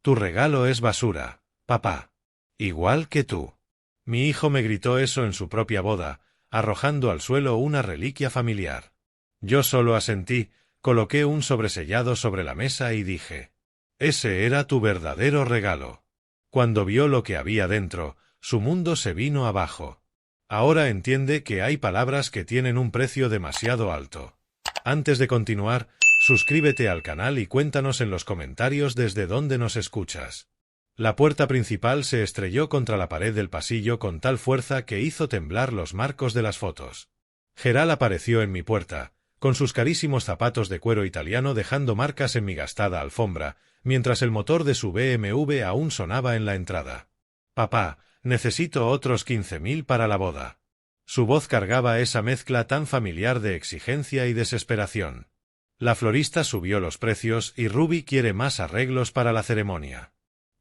Tu regalo es basura, papá. Igual que tú. Mi hijo me gritó eso en su propia boda, arrojando al suelo una reliquia familiar. Yo solo asentí, coloqué un sobresellado sobre la mesa y dije: ese era tu verdadero regalo. Cuando vio lo que había dentro, su mundo se vino abajo. Ahora entiende que hay palabras que tienen un precio demasiado alto. Antes de continuar, suscríbete al canal y cuéntanos en los comentarios desde dónde nos escuchas. La puerta principal se estrelló contra la pared del pasillo con tal fuerza que hizo temblar los marcos de las fotos. Geral apareció en mi puerta, con sus carísimos zapatos de cuero italiano dejando marcas en mi gastada alfombra, mientras el motor de su BMW aún sonaba en la entrada. Papá, necesito otros 15.000 para la boda. Su voz cargaba esa mezcla tan familiar de exigencia y desesperación. La florista subió los precios y Ruby quiere más arreglos para la ceremonia.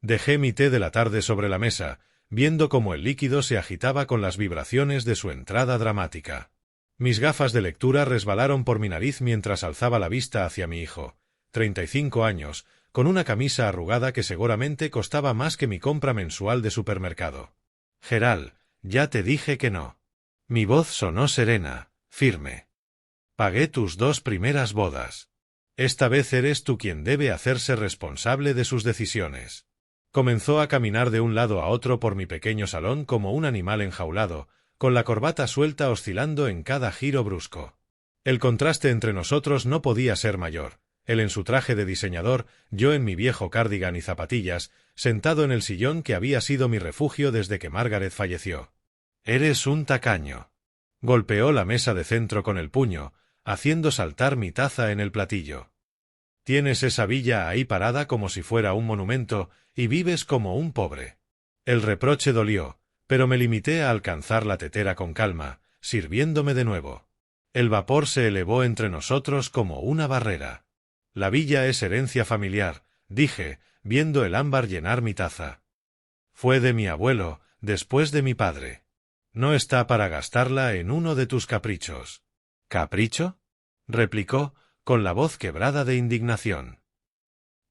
Dejé mi té de la tarde sobre la mesa, viendo cómo el líquido se agitaba con las vibraciones de su entrada dramática. Mis gafas de lectura resbalaron por mi nariz mientras alzaba la vista hacia mi hijo, 35 años, con una camisa arrugada que seguramente costaba más que mi compra mensual de supermercado. Geral, ya te dije que no. Mi voz sonó serena, firme. Pagué tus 2 primeras bodas. Esta vez eres tú quien debe hacerse responsable de sus decisiones. Comenzó a caminar de un lado a otro por mi pequeño salón como un animal enjaulado, con la corbata suelta oscilando en cada giro brusco. El contraste entre nosotros no podía ser mayor. Él en su traje de diseñador, yo en mi viejo cardigan y zapatillas, sentado en el sillón que había sido mi refugio desde que Margaret falleció. Eres un tacaño. Golpeó la mesa de centro con el puño, haciendo saltar mi taza en el platillo. Tienes esa villa ahí parada como si fuera un monumento, y vives como un pobre. El reproche dolió, pero me limité a alcanzar la tetera con calma, sirviéndome de nuevo. El vapor se elevó entre nosotros como una barrera. La villa es herencia familiar, dije, viendo el ámbar llenar mi taza. Fue de mi abuelo, después de mi padre. No está para gastarla en uno de tus caprichos. ¿Capricho?, replicó, con la voz quebrada de indignación.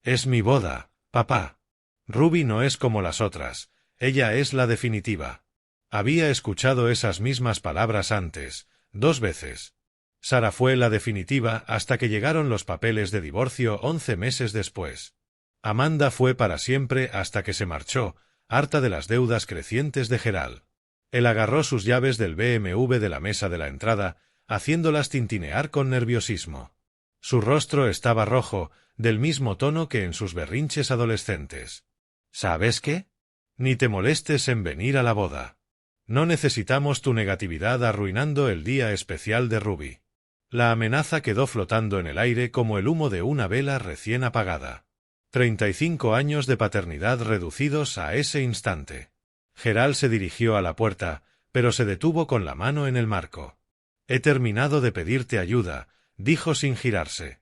Es mi boda, papá. Ruby no es como las otras, ella es la definitiva. Había escuchado esas mismas palabras antes, 2 veces. Sara fue la definitiva hasta que llegaron los papeles de divorcio 11 meses después. Amanda fue para siempre hasta que se marchó, harta de las deudas crecientes de Geral. Él agarró sus llaves del BMW de la mesa de la entrada, haciéndolas tintinear con nerviosismo. Su rostro estaba rojo, del mismo tono que en sus berrinches adolescentes. ¿Sabes qué? Ni te molestes en venir a la boda. No necesitamos tu negatividad arruinando el día especial de Ruby. La amenaza quedó flotando en el aire como el humo de una vela recién apagada. 35 años de paternidad reducidos a ese instante. Geral se dirigió a la puerta, pero se detuvo con la mano en el marco. He terminado de pedirte ayuda, dijo sin girarse.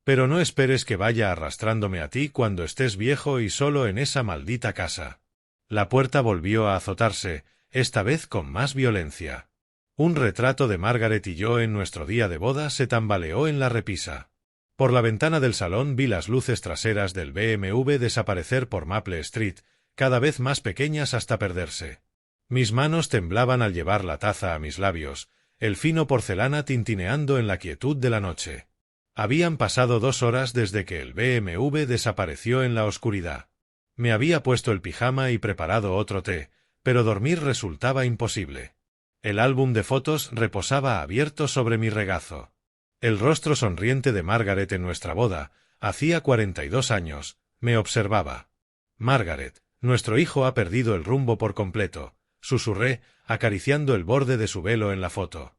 Pero no esperes que vaya arrastrándome a ti cuando estés viejo y solo en esa maldita casa. La puerta volvió a azotarse, esta vez con más violencia. Un retrato de Margaret y yo en nuestro día de boda se tambaleó en la repisa. Por la ventana del salón vi las luces traseras del BMW desaparecer por Maple Street, cada vez más pequeñas hasta perderse. Mis manos temblaban al llevar la taza a mis labios, el fino porcelana tintineando en la quietud de la noche. Habían pasado 2 horas desde que el BMW desapareció en la oscuridad. Me había puesto el pijama y preparado otro té, pero dormir resultaba imposible. El álbum de fotos reposaba abierto sobre mi regazo. El rostro sonriente de Margaret en nuestra boda, hacía 42 años, me observaba. Margaret, nuestro hijo ha perdido el rumbo por completo, susurré, acariciando el borde de su velo en la foto.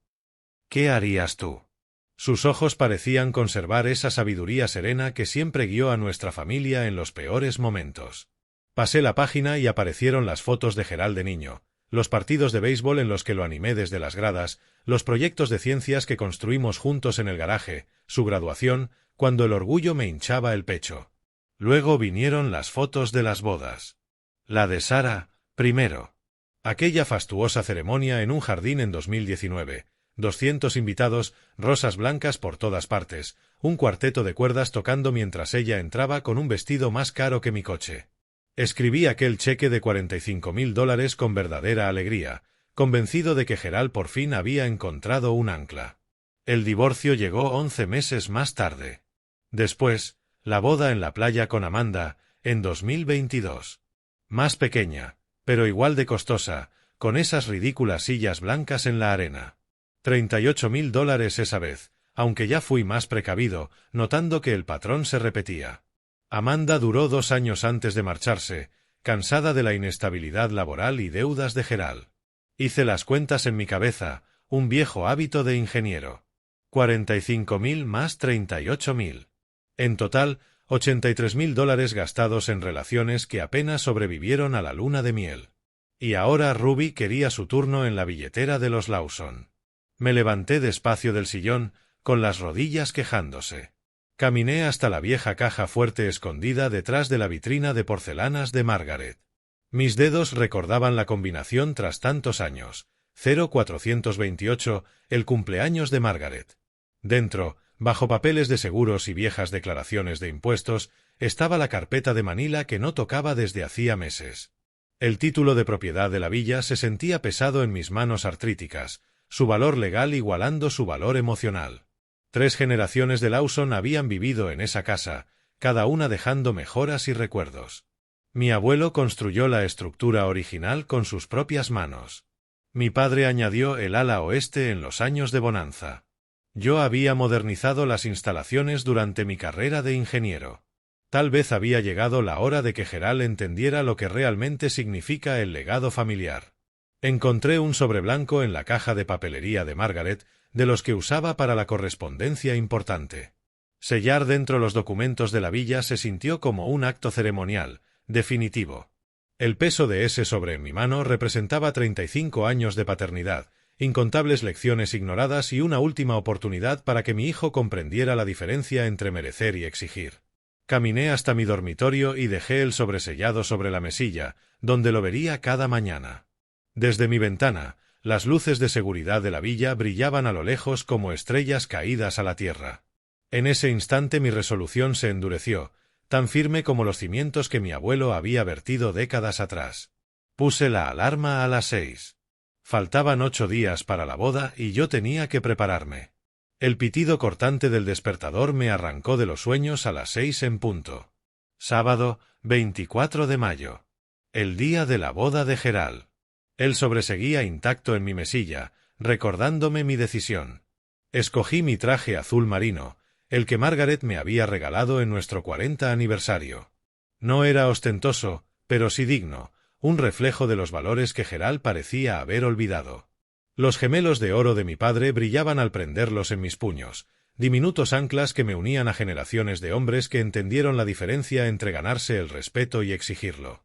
¿Qué harías tú? Sus ojos parecían conservar esa sabiduría serena que siempre guió a nuestra familia en los peores momentos. Pasé la página y aparecieron las fotos de Geral de niño, los partidos de béisbol en los que lo animé desde las gradas, los proyectos de ciencias que construimos juntos en el garaje, su graduación, cuando el orgullo me hinchaba el pecho. Luego vinieron las fotos de las bodas. La de Sara, primero. Aquella fastuosa ceremonia en un jardín en 2019, 200 invitados, rosas blancas por todas partes, un cuarteto de cuerdas tocando mientras ella entraba con un vestido más caro que mi coche. Escribí aquel cheque de $45.000 con verdadera alegría, convencido de que Gerald por fin había encontrado un ancla. El divorcio llegó 11 meses más tarde. Después, la boda en la playa con Amanda, en 2022. Más pequeña, pero igual de costosa, con esas ridículas sillas blancas en la arena. $38.000 esa vez, aunque ya fui más precavido, notando que el patrón se repetía. Amanda duró 2 años antes de marcharse, cansada de la inestabilidad laboral y deudas de Gerald. Hice las cuentas en mi cabeza, un viejo hábito de ingeniero. 45.000 más 38.000. En total, $83.000 gastados en relaciones que apenas sobrevivieron a la luna de miel. Y ahora Ruby quería su turno en la billetera de los Lawson. Me levanté despacio del sillón, con las rodillas quejándose. Caminé hasta la vieja caja fuerte escondida detrás de la vitrina de porcelanas de Margaret. Mis dedos recordaban la combinación tras tantos años. 0428, el cumpleaños de Margaret. Dentro, bajo papeles de seguros y viejas declaraciones de impuestos, estaba la carpeta de Manila que no tocaba desde hacía meses. El título de propiedad de la villa se sentía pesado en mis manos artríticas, su valor legal igualando su valor emocional. 3 generaciones de Lawson habían vivido en esa casa, cada una dejando mejoras y recuerdos. Mi abuelo construyó la estructura original con sus propias manos. Mi padre añadió el ala oeste en los años de bonanza. Yo había modernizado las instalaciones durante mi carrera de ingeniero. Tal vez había llegado la hora de que Gerald entendiera lo que realmente significa el legado familiar. Encontré un sobre blanco en la caja de papelería de Margaret, de los que usaba para la correspondencia importante. Sellar dentro los documentos de la villa se sintió como un acto ceremonial, definitivo. El peso de ese sobre en mi mano representaba 35 años de paternidad, incontables lecciones ignoradas y una última oportunidad para que mi hijo comprendiera la diferencia entre merecer y exigir. Caminé hasta mi dormitorio y dejé el sobresellado sobre la mesilla, donde lo vería cada mañana. Desde mi ventana, las luces de seguridad de la villa brillaban a lo lejos como estrellas caídas a la tierra. En ese instante mi resolución se endureció, tan firme como los cimientos que mi abuelo había vertido décadas atrás. Puse la alarma a las 6. Faltaban 8 días para la boda y yo tenía que prepararme. El pitido cortante del despertador me arrancó de los sueños a las 6 en punto. Sábado, 24 de mayo. El día de la boda de Gerald. Él sobreseguía intacto en mi mesilla, recordándome mi decisión. Escogí mi traje azul marino, el que Margaret me había regalado en nuestro 40 aniversario. No era ostentoso, pero sí digno, un reflejo de los valores que Gerald parecía haber olvidado. Los gemelos de oro de mi padre brillaban al prenderlos en mis puños, diminutos anclas que me unían a generaciones de hombres que entendieron la diferencia entre ganarse el respeto y exigirlo.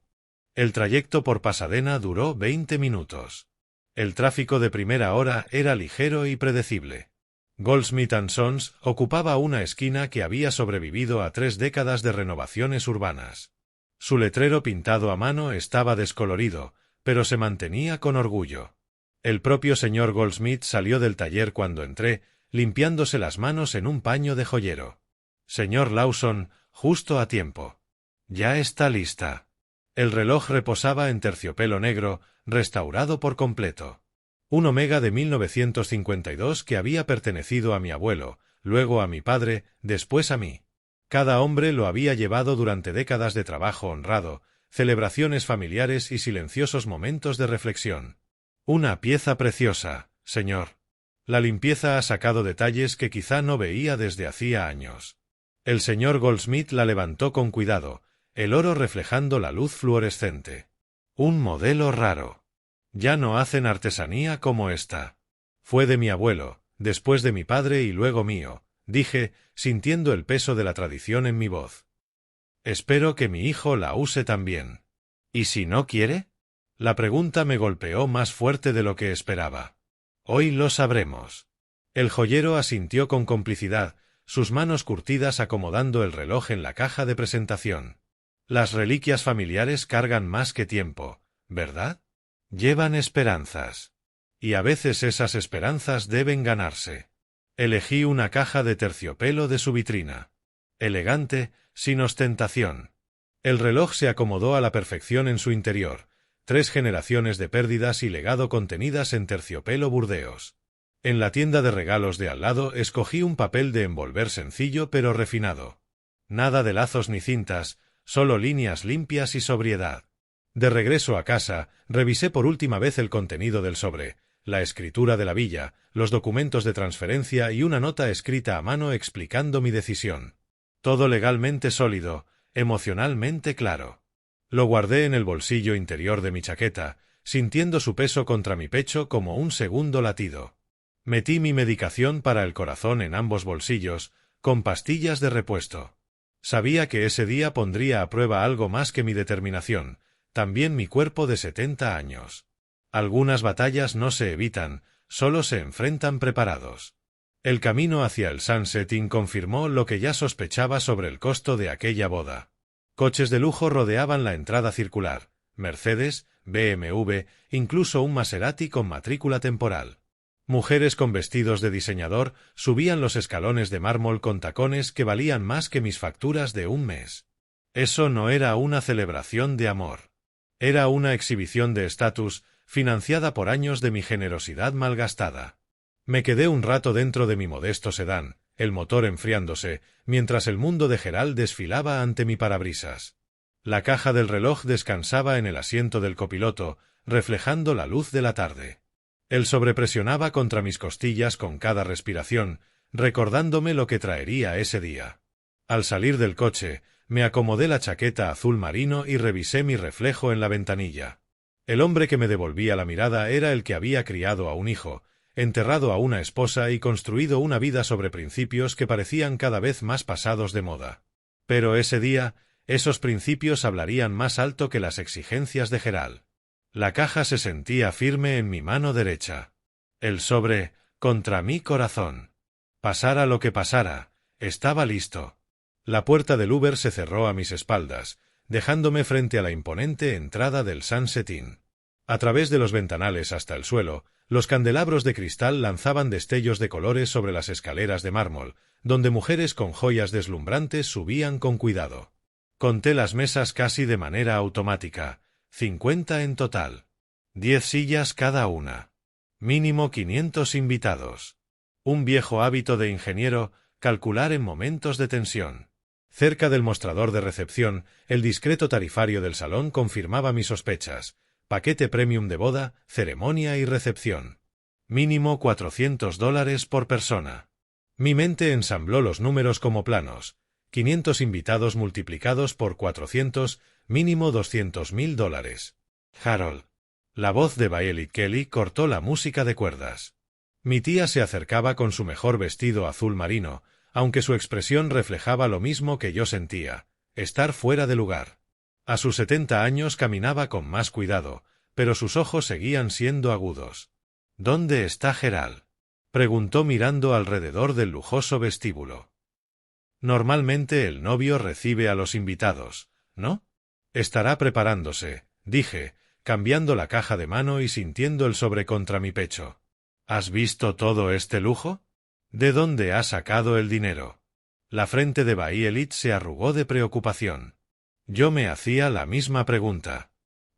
El trayecto por Pasadena duró 20 minutos. El tráfico de primera hora era ligero y predecible. Goldsmith & Sons ocupaba una esquina que había sobrevivido a 3 décadas de renovaciones urbanas. Su letrero pintado a mano estaba descolorido, pero se mantenía con orgullo. El propio señor Goldsmith salió del taller cuando entré, limpiándose las manos en un paño de joyero. Señor Lawson, justo a tiempo. Ya está lista. El reloj reposaba en terciopelo negro, restaurado por completo. Un Omega de 1952 que había pertenecido a mi abuelo, luego a mi padre, después a mí. Cada hombre lo había llevado durante décadas de trabajo honrado, celebraciones familiares y silenciosos momentos de reflexión. Una pieza preciosa, señor. La limpieza ha sacado detalles que quizá no veía desde hacía años. El señor Goldsmith la levantó con cuidado, el oro reflejando la luz fluorescente. Un modelo raro. Ya no hacen artesanía como esta. Fue de mi abuelo, después de mi padre y luego mío, dije, sintiendo el peso de la tradición en mi voz. Espero que mi hijo la use también. ¿Y si no quiere? La pregunta me golpeó más fuerte de lo que esperaba. Hoy lo sabremos. El joyero asintió con complicidad, sus manos curtidas acomodando el reloj en la caja de presentación. Las reliquias familiares cargan más que tiempo, ¿verdad? Llevan esperanzas. Y a veces esas esperanzas deben ganarse. Elegí una caja de terciopelo de su vitrina. Elegante, sin ostentación. El reloj se acomodó a la perfección en su interior. 3 generaciones de pérdidas y legado contenidas en terciopelo Burdeos. En la tienda de regalos de al lado escogí un papel de envolver sencillo pero refinado. Nada de lazos ni cintas, solo líneas limpias y sobriedad. De regreso a casa, revisé por última vez el contenido del sobre, la escritura de la villa, los documentos de transferencia y una nota escrita a mano explicando mi decisión. Todo legalmente sólido, emocionalmente claro. Lo guardé en el bolsillo interior de mi chaqueta, sintiendo su peso contra mi pecho como un segundo latido. Metí mi medicación para el corazón en ambos bolsillos, con pastillas de repuesto. Sabía que ese día pondría a prueba algo más que mi determinación, también mi cuerpo de 70 años. Algunas batallas no se evitan, solo se enfrentan preparados. El camino hacia el Sunsetting confirmó lo que ya sospechaba sobre el costo de aquella boda. Coches de lujo rodeaban la entrada circular, Mercedes, BMW, incluso un Maserati con matrícula temporal. Mujeres con vestidos de diseñador subían los escalones de mármol con tacones que valían más que mis facturas de un mes. Eso no era una celebración de amor. Era una exhibición de estatus, financiada por años de mi generosidad malgastada. Me quedé un rato dentro de mi modesto sedán, el motor enfriándose, mientras el mundo de Gerald desfilaba ante mi parabrisas. La caja del reloj descansaba en el asiento del copiloto, reflejando la luz de la tarde. Él sobrepresionaba contra mis costillas con cada respiración, recordándome lo que traería ese día. Al salir del coche, me acomodé la chaqueta azul marino y revisé mi reflejo en la ventanilla. El hombre que me devolvía la mirada era el que había criado a un hijo, enterrado a una esposa y construido una vida sobre principios que parecían cada vez más pasados de moda. Pero ese día, esos principios hablarían más alto que las exigencias de Gerald. La caja se sentía firme en mi mano derecha. El sobre, contra mi corazón. Pasara lo que pasara, estaba listo. La puerta del Uber se cerró a mis espaldas, dejándome frente a la imponente entrada del Sunsetting. A través de los ventanales hasta el suelo, los candelabros de cristal lanzaban destellos de colores sobre las escaleras de mármol, donde mujeres con joyas deslumbrantes subían con cuidado. Conté las mesas casi de manera automática, 50 en total. 10 sillas cada una. Mínimo 500 invitados. Un viejo hábito de ingeniero, calcular en momentos de tensión. Cerca del mostrador de recepción, el discreto tarifario del salón confirmaba mis sospechas. Paquete premium de boda, ceremonia y recepción. Mínimo $400 por persona. Mi mente ensambló los números como planos. 500 invitados multiplicados por 400, mínimo $200.000. Harold. La voz de Violet Kelly cortó la música de cuerdas. Mi tía se acercaba con su mejor vestido azul marino, aunque su expresión reflejaba lo mismo que yo sentía, estar fuera de lugar. A sus 70 años caminaba con más cuidado, pero sus ojos seguían siendo agudos. ¿Dónde está Gerald?, preguntó mirando alrededor del lujoso vestíbulo. Normalmente el novio recibe a los invitados, ¿no? Estará preparándose, dije, cambiando la caja de mano y sintiendo el sobre contra mi pecho. ¿Has visto todo este lujo? ¿De dónde ha sacado el dinero? La frente de Violet se arrugó de preocupación. Yo me hacía la misma pregunta.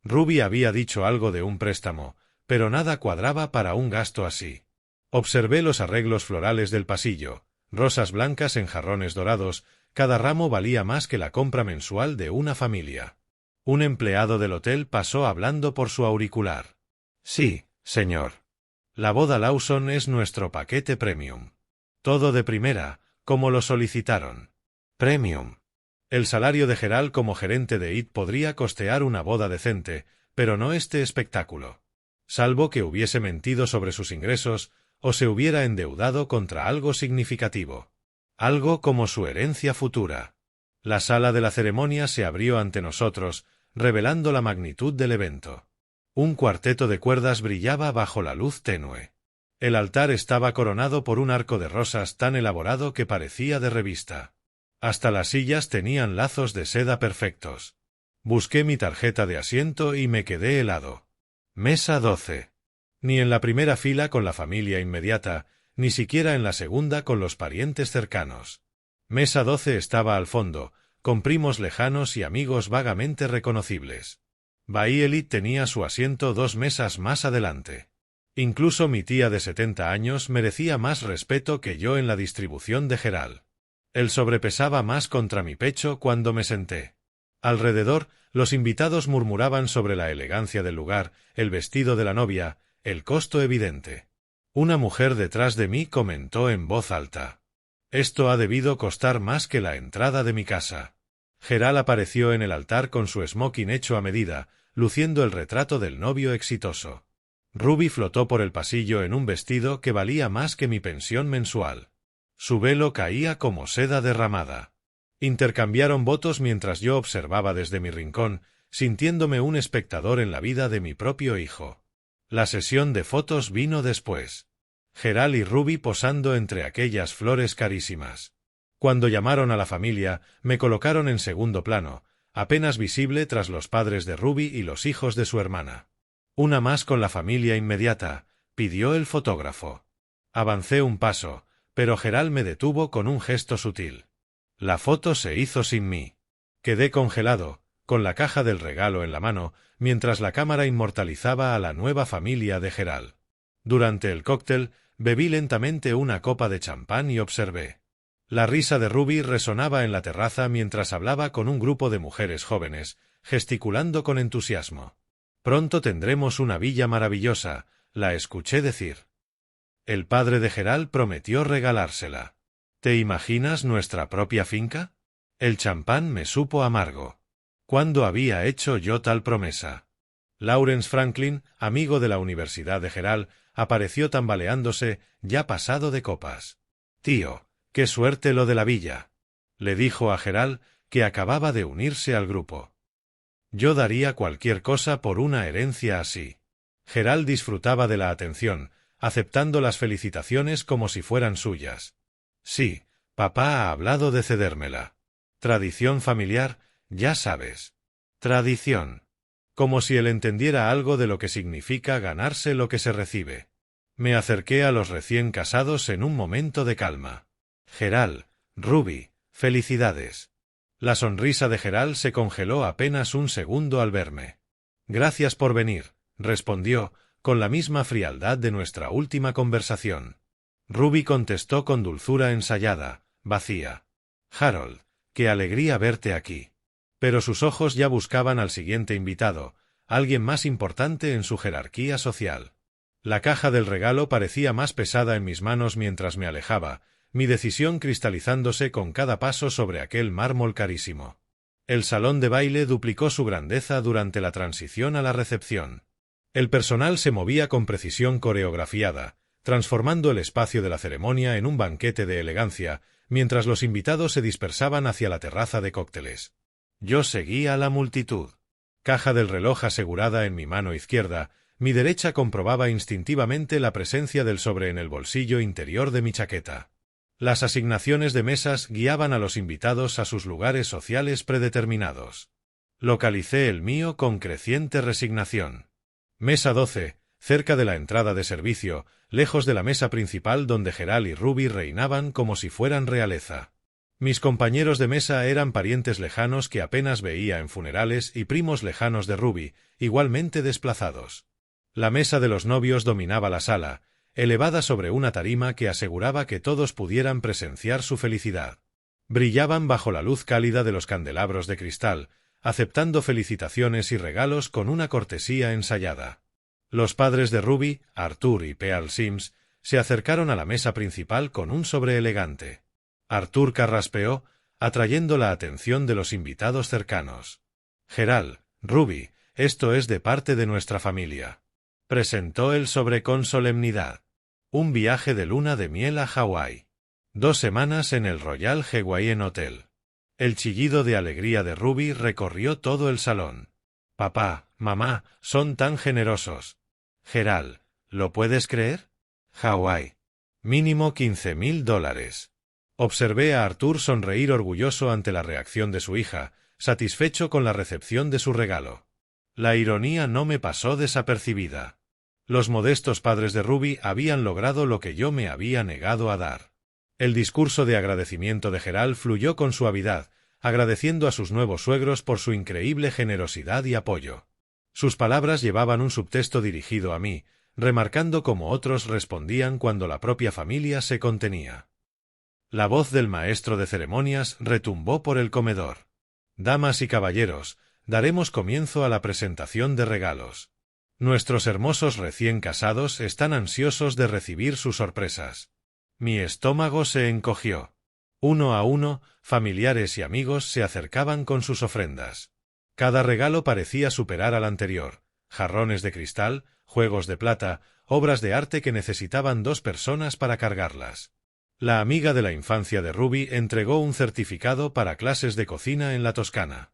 Ruby había dicho algo de un préstamo, pero nada cuadraba para un gasto así. Observé los arreglos florales del pasillo, rosas blancas en jarrones dorados, cada ramo valía más que la compra mensual de una familia. Un empleado del hotel pasó hablando por su auricular. Sí, señor. La boda Lawson es nuestro paquete premium. Todo de primera, como lo solicitaron. Premium. El salario de Gerald como gerente de IT podría costear una boda decente, pero no este espectáculo. Salvo que hubiese mentido sobre sus ingresos, o se hubiera endeudado contra algo significativo. Algo como su herencia futura. La sala de la ceremonia se abrió ante nosotros, revelando la magnitud del evento. Un cuarteto de cuerdas brillaba bajo la luz tenue. El altar estaba coronado por un arco de rosas tan elaborado que parecía de revista. Hasta las sillas tenían lazos de seda perfectos. Busqué mi tarjeta de asiento y me quedé helado. Mesa 12. Ni en la primera fila con la familia inmediata, ni siquiera en la segunda con los parientes cercanos. Mesa 12 estaba al fondo, con primos lejanos y amigos vagamente reconocibles. Baielit tenía su asiento 2 mesas más adelante. Incluso mi tía de 70 años merecía más respeto que yo en la distribución de Gerald. Él sobrepesaba más contra mi pecho cuando me senté. Alrededor, los invitados murmuraban sobre la elegancia del lugar, el vestido de la novia, el costo evidente. Una mujer detrás de mí comentó en voz alta: «Esto ha debido costar más que la entrada de mi casa». Gerald apareció en el altar con su smoking hecho a medida, luciendo el retrato del novio exitoso. Ruby flotó por el pasillo en un vestido que valía más que mi pensión mensual. Su velo caía como seda derramada. Intercambiaron votos mientras yo observaba desde mi rincón, sintiéndome un espectador en la vida de mi propio hijo. La sesión de fotos vino después. Gerald y Ruby posando entre aquellas flores carísimas. Cuando llamaron a la familia, me colocaron en segundo plano, apenas visible tras los padres de Ruby y los hijos de su hermana. Una más con la familia inmediata, pidió el fotógrafo. Avancé un paso, pero Gerald me detuvo con un gesto sutil. La foto se hizo sin mí. Quedé congelado, con la caja del regalo en la mano, mientras la cámara inmortalizaba a la nueva familia de Gerald. Durante el cóctel, bebí lentamente una copa de champán y observé. La risa de Ruby resonaba en la terraza mientras hablaba con un grupo de mujeres jóvenes, gesticulando con entusiasmo. «Pronto tendremos una villa maravillosa», la escuché decir. El padre de Gerald prometió regalársela. ¿Te imaginas nuestra propia finca? El champán me supo amargo. ¿Cuándo había hecho yo tal promesa? Lawrence Franklin, amigo de la Universidad de Gerald, apareció tambaleándose, ya pasado de copas. «Tío, qué suerte lo de la villa», le dijo a Gerald, que acababa de unirse al grupo. Yo daría cualquier cosa por una herencia así. Gerald disfrutaba de la atención, aceptando las felicitaciones como si fueran suyas. «Sí, papá ha hablado de cedérmela. Tradición familiar, ya sabes. Tradición». Como si él entendiera algo de lo que significa ganarse lo que se recibe. Me acerqué a los recién casados en un momento de calma. «Gerald, Ruby, felicidades». La sonrisa de Gerald se congeló apenas un segundo al verme. «Gracias por venir», respondió, con la misma frialdad de nuestra última conversación. Ruby contestó con dulzura ensayada, vacía: «Harold, qué alegría verte aquí». Pero sus ojos ya buscaban al siguiente invitado, alguien más importante en su jerarquía social. La caja del regalo parecía más pesada en mis manos mientras me alejaba, mi decisión cristalizándose con cada paso sobre aquel mármol carísimo. El salón de baile duplicó su grandeza durante la transición a la recepción. El personal se movía con precisión coreografiada, transformando el espacio de la ceremonia en un banquete de elegancia, mientras los invitados se dispersaban hacia la terraza de cócteles. Yo seguía a la multitud. Caja del reloj asegurada en mi mano izquierda, mi derecha comprobaba instintivamente la presencia del sobre en el bolsillo interior de mi chaqueta. Las asignaciones de mesas guiaban a los invitados a sus lugares sociales predeterminados. Localicé el mío con creciente resignación. Mesa 12, cerca de la entrada de servicio, lejos de la mesa principal donde Gerald y Ruby reinaban como si fueran realeza. Mis compañeros de mesa eran parientes lejanos que apenas veía en funerales y primos lejanos de Ruby, igualmente desplazados. La mesa de los novios dominaba la sala, elevada sobre una tarima que aseguraba que todos pudieran presenciar su felicidad. Brillaban bajo la luz cálida de los candelabros de cristal, aceptando felicitaciones y regalos con una cortesía ensayada. Los padres de Ruby, Arthur y Pearl Sims, se acercaron a la mesa principal con un sobre elegante. Arthur carraspeó, atrayendo la atención de los invitados cercanos. «Gerald, Ruby, esto es de parte de nuestra familia», presentó el sobre con solemnidad. «Un viaje de luna de miel a Hawái. 2 semanas en el Royal Hawaiian Hotel». El chillido de alegría de Ruby recorrió todo el salón. «Papá, mamá, son tan generosos». «Gerald, ¿lo puedes creer? Hawái. Mínimo $15,000. Observé a Arthur sonreír orgulloso ante la reacción de su hija, satisfecho con la recepción de su regalo. La ironía no me pasó desapercibida. Los modestos padres de Ruby habían logrado lo que yo me había negado a dar. El discurso de agradecimiento de Gerald fluyó con suavidad, agradeciendo a sus nuevos suegros por su increíble generosidad y apoyo. Sus palabras llevaban un subtexto dirigido a mí, remarcando cómo otros respondían cuando la propia familia se contenía. La voz del maestro de ceremonias retumbó por el comedor. Damas y caballeros, daremos comienzo a la presentación de regalos. Nuestros hermosos recién casados están ansiosos de recibir sus sorpresas. Mi estómago se encogió. Uno a uno, familiares y amigos se acercaban con sus ofrendas. Cada regalo parecía superar al anterior: jarrones de cristal, juegos de plata, obras de arte que necesitaban 2 personas para cargarlas. La amiga de la infancia de Ruby entregó un certificado para clases de cocina en la Toscana.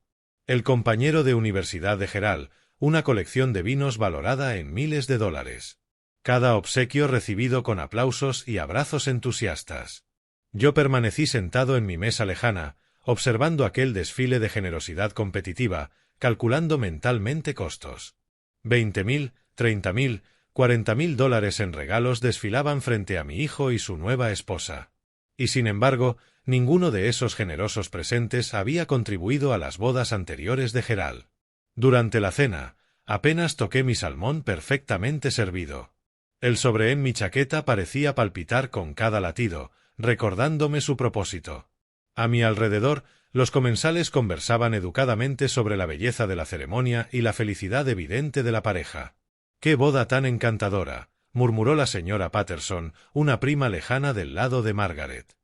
El compañero de universidad de Gerald, una colección de vinos valorada en miles de dólares. Cada obsequio recibido con aplausos y abrazos entusiastas. Yo permanecí sentado en mi mesa lejana, observando aquel desfile de generosidad competitiva, calculando mentalmente costos. 20.000, 30.000, 40.000 dólares en regalos desfilaban frente a mi hijo y su nueva esposa. Y sin embargo, ninguno de esos generosos presentes había contribuido a las bodas anteriores de Gerald. Durante la cena, apenas toqué mi salmón perfectamente servido. El sobre en mi chaqueta parecía palpitar con cada latido, recordándome su propósito. A mi alrededor, los comensales conversaban educadamente sobre la belleza de la ceremonia y la felicidad evidente de la pareja. «¡Qué boda tan encantadora!», murmuró la señora Patterson, una prima lejana del lado de Margaret.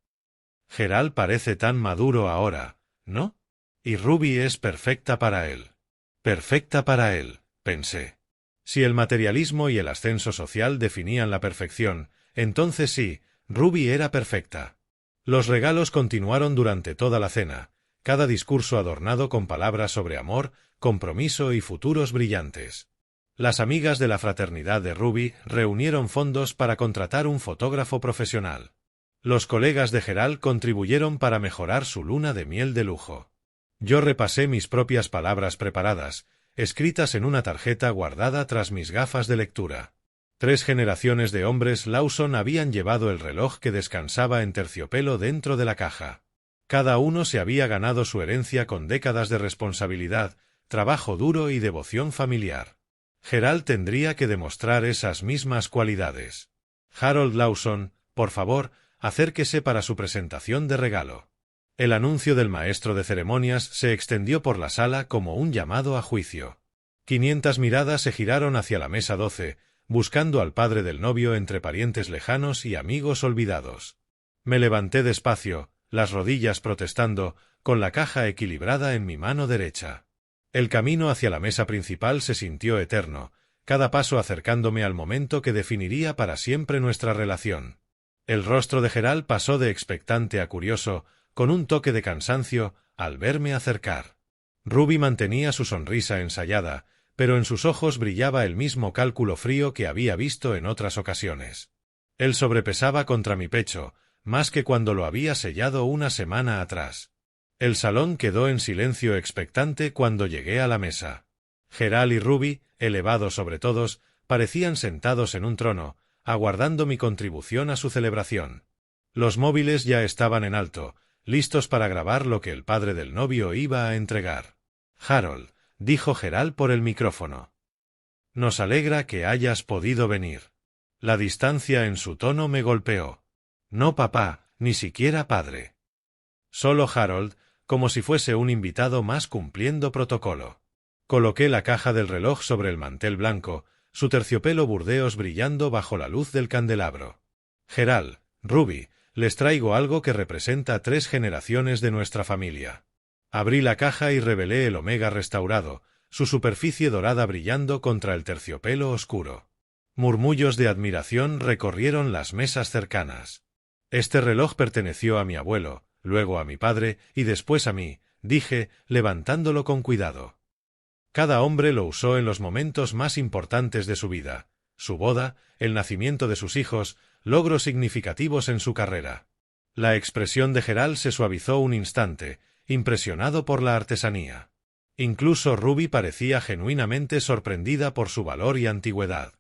«Gerald parece tan maduro ahora, ¿no? Y Ruby es perfecta para él». «Perfecta para él», pensé. Si el materialismo y el ascenso social definían la perfección, entonces sí, Ruby era perfecta. Los regalos continuaron durante toda la cena, cada discurso adornado con palabras sobre amor, compromiso y futuros brillantes. Las amigas de la fraternidad de Ruby reunieron fondos para contratar un fotógrafo profesional. Los colegas de Gerald contribuyeron para mejorar su luna de miel de lujo. Yo repasé mis propias palabras preparadas, escritas en una tarjeta guardada tras mis gafas de lectura. 3 generaciones de hombres Lawson habían llevado el reloj que descansaba en terciopelo dentro de la caja. Cada uno se había ganado su herencia con décadas de responsabilidad, trabajo duro y devoción familiar. Gerald tendría que demostrar esas mismas cualidades. Harold Lawson, por favor, acérquese para su presentación de regalo. El anuncio del maestro de ceremonias se extendió por la sala como un llamado a juicio. 500 miradas se giraron hacia la mesa 12, buscando al padre del novio entre parientes lejanos y amigos olvidados. Me levanté despacio, las rodillas protestando, con la caja equilibrada en mi mano derecha. El camino hacia la mesa principal se sintió eterno, cada paso acercándome al momento que definiría para siempre nuestra relación. El rostro de Gerald pasó de expectante a curioso, con un toque de cansancio, al verme acercar. Ruby mantenía su sonrisa ensayada, pero en sus ojos brillaba el mismo cálculo frío que había visto en otras ocasiones. Él sobrepesaba contra mi pecho, más que cuando lo había sellado una semana atrás. El salón quedó en silencio expectante cuando llegué a la mesa. Gerald y Ruby, elevados sobre todos, parecían sentados en un trono, aguardando mi contribución a su celebración. Los móviles ya estaban en alto, listos para grabar lo que el padre del novio iba a entregar. «Harold», dijo Gerald por el micrófono. «Nos alegra que hayas podido venir». La distancia en su tono me golpeó. «No, papá, ni siquiera padre». Solo Harold, como si fuese un invitado más cumpliendo protocolo. Coloqué la caja del reloj sobre el mantel blanco, su terciopelo burdeos brillando bajo la luz del candelabro. «Gerald, Ruby, les traigo algo que representa 3 generaciones de nuestra familia». Abrí la caja y revelé el omega restaurado, su superficie dorada brillando contra el terciopelo oscuro. Murmullos de admiración recorrieron las mesas cercanas. «Este reloj perteneció a mi abuelo, luego a mi padre y después a mí», dije, levantándolo con cuidado. Cada hombre lo usó en los momentos más importantes de su vida: su boda, el nacimiento de sus hijos, logros significativos en su carrera. La expresión de Gerald se suavizó un instante, impresionado por la artesanía. Incluso Ruby parecía genuinamente sorprendida por su valor y antigüedad.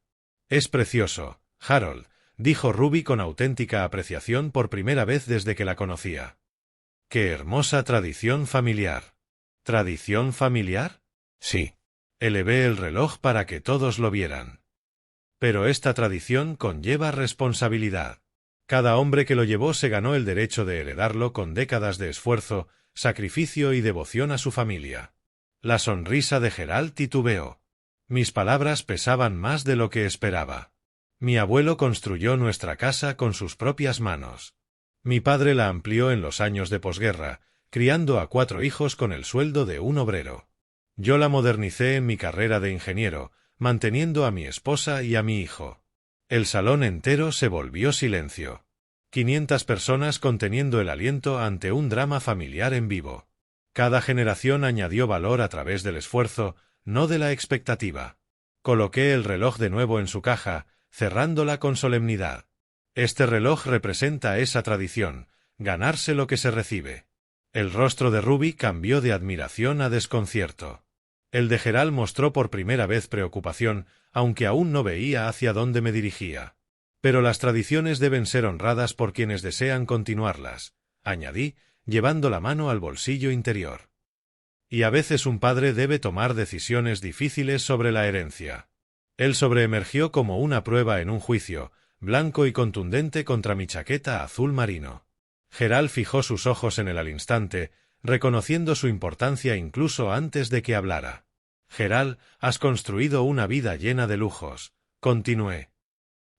Es precioso, Harold, dijo Ruby con auténtica apreciación por primera vez desde que la conocía. ¡Qué hermosa tradición familiar! ¿Tradición familiar? Sí. Elevé el reloj para que todos lo vieran. Pero esta tradición conlleva responsabilidad. Cada hombre que lo llevó se ganó el derecho de heredarlo con décadas de esfuerzo, sacrificio y devoción a su familia. La sonrisa de Gerald titubeó. Mis palabras pesaban más de lo que esperaba. Mi abuelo construyó nuestra casa con sus propias manos. Mi padre la amplió en los años de posguerra, criando a 4 hijos con el sueldo de un obrero. Yo la modernicé en mi carrera de ingeniero, manteniendo a mi esposa y a mi hijo. El salón entero se volvió silencio. 500 personas conteniendo el aliento ante un drama familiar en vivo. Cada generación añadió valor a través del esfuerzo, no de la expectativa. Coloqué el reloj de nuevo en su caja, cerrándola con solemnidad. Este reloj representa esa tradición, ganarse lo que se recibe. El rostro de Ruby cambió de admiración a desconcierto. El de Gerald mostró por primera vez preocupación, aunque aún no veía hacia dónde me dirigía. Pero las tradiciones deben ser honradas por quienes desean continuarlas, añadí, llevando la mano al bolsillo interior. Y a veces un padre debe tomar decisiones difíciles sobre la herencia. Él sobreemergió como una prueba en un juicio, blanco y contundente contra mi chaqueta azul marino. Gerald fijó sus ojos en él al instante, reconociendo su importancia incluso antes de que hablara. Gerald, has construido una vida llena de lujos, continué.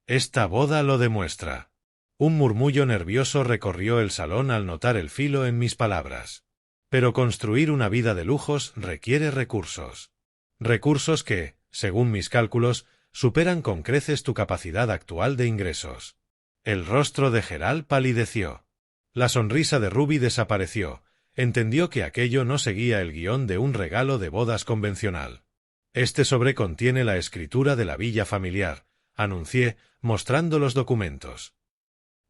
Esta boda lo demuestra. Un murmullo nervioso recorrió el salón al notar el filo en mis palabras. Pero construir una vida de lujos requiere recursos. Recursos que, según mis cálculos, superan con creces tu capacidad actual de ingresos. El rostro de Gerald palideció. La sonrisa de Ruby desapareció. Entendió que aquello no seguía el guión de un regalo de bodas convencional. Este sobre contiene la escritura de la villa familiar, anuncié, mostrando los documentos.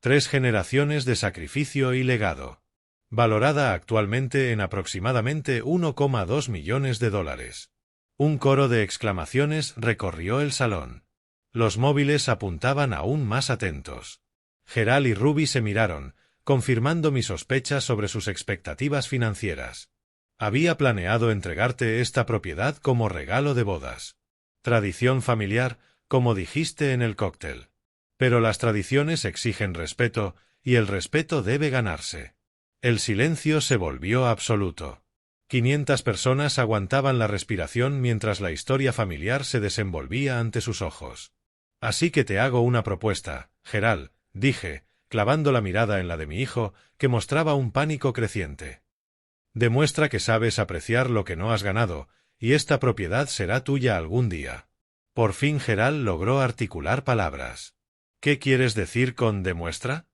3 generaciones de sacrificio y legado. Valorada actualmente en aproximadamente $1,2 millones. Un coro de exclamaciones recorrió el salón. Los móviles apuntaban aún más atentos. Gerald y Ruby se miraron, confirmando mi sospecha sobre sus expectativas financieras. Había planeado entregarte esta propiedad como regalo de bodas. Tradición familiar, como dijiste en el cóctel. Pero las tradiciones exigen respeto, y el respeto debe ganarse. El silencio se volvió absoluto. 500 personas aguantaban la respiración mientras la historia familiar se desenvolvía ante sus ojos. Así que te hago una propuesta, Gerald, dije, clavando la mirada en la de mi hijo, que mostraba un pánico creciente. Demuestra que sabes apreciar lo que no has ganado, y esta propiedad será tuya algún día. Por fin Gerald logró articular palabras. ¿Qué quieres decir con demuestra?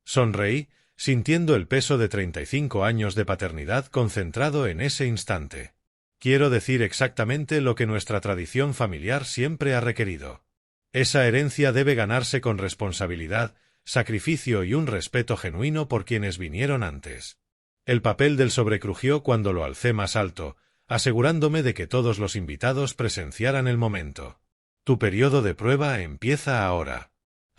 Sonreí, sintiendo el peso de 35 años de paternidad concentrado en ese instante. Quiero decir exactamente lo que nuestra tradición familiar siempre ha requerido. Esa herencia debe ganarse con responsabilidad, sacrificio y un respeto genuino por quienes vinieron antes. El papel del sobre crujió cuando lo alcé más alto, asegurándome de que todos los invitados presenciaran el momento. Tu periodo de prueba empieza ahora.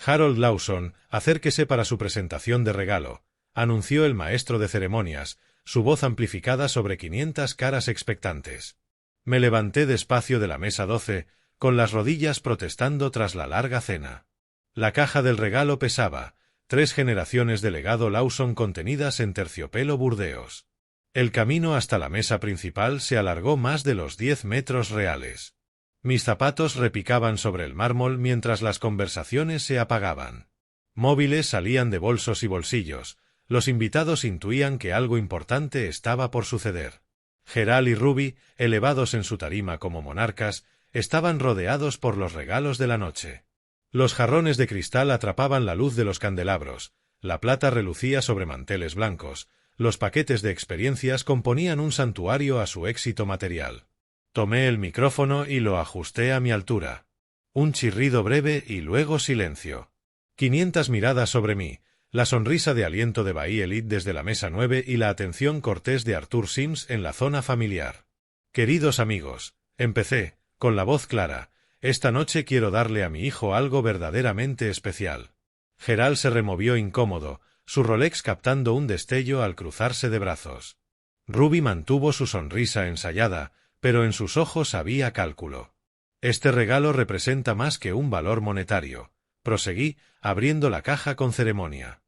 Harold Lawson, acérquese para su presentación de regalo, anunció el maestro de ceremonias, su voz amplificada sobre 500 caras expectantes. Me levanté despacio de la mesa 12, con las rodillas protestando tras la larga cena. La caja del regalo pesaba, 3 generaciones de legado Lawson contenidas en terciopelo burdeos. El camino hasta la mesa principal se alargó más de los 10 metros reales. Mis zapatos repicaban sobre el mármol mientras las conversaciones se apagaban. Móviles salían de bolsos y bolsillos. Los invitados intuían que algo importante estaba por suceder. Gerald y Ruby, elevados en su tarima como monarcas, estaban rodeados por los regalos de la noche. Los jarrones de cristal atrapaban la luz de los candelabros, la plata relucía sobre manteles blancos, los paquetes de experiencias componían un santuario a su éxito material. Tomé el micrófono y lo ajusté a mi altura. Un chirrido breve y luego silencio. 500 miradas sobre mí, la sonrisa de aliento de Bahía Elite desde la mesa 9 y la atención cortés de Arthur Sims en la zona familiar. Queridos amigos, empecé, con la voz clara, esta noche quiero darle a mi hijo algo verdaderamente especial. Gerald se removió incómodo, su Rolex captando un destello al cruzarse de brazos. Ruby mantuvo su sonrisa ensayada, pero en sus ojos había cálculo. Este regalo representa más que un valor monetario, proseguí, abriendo la caja con ceremonia.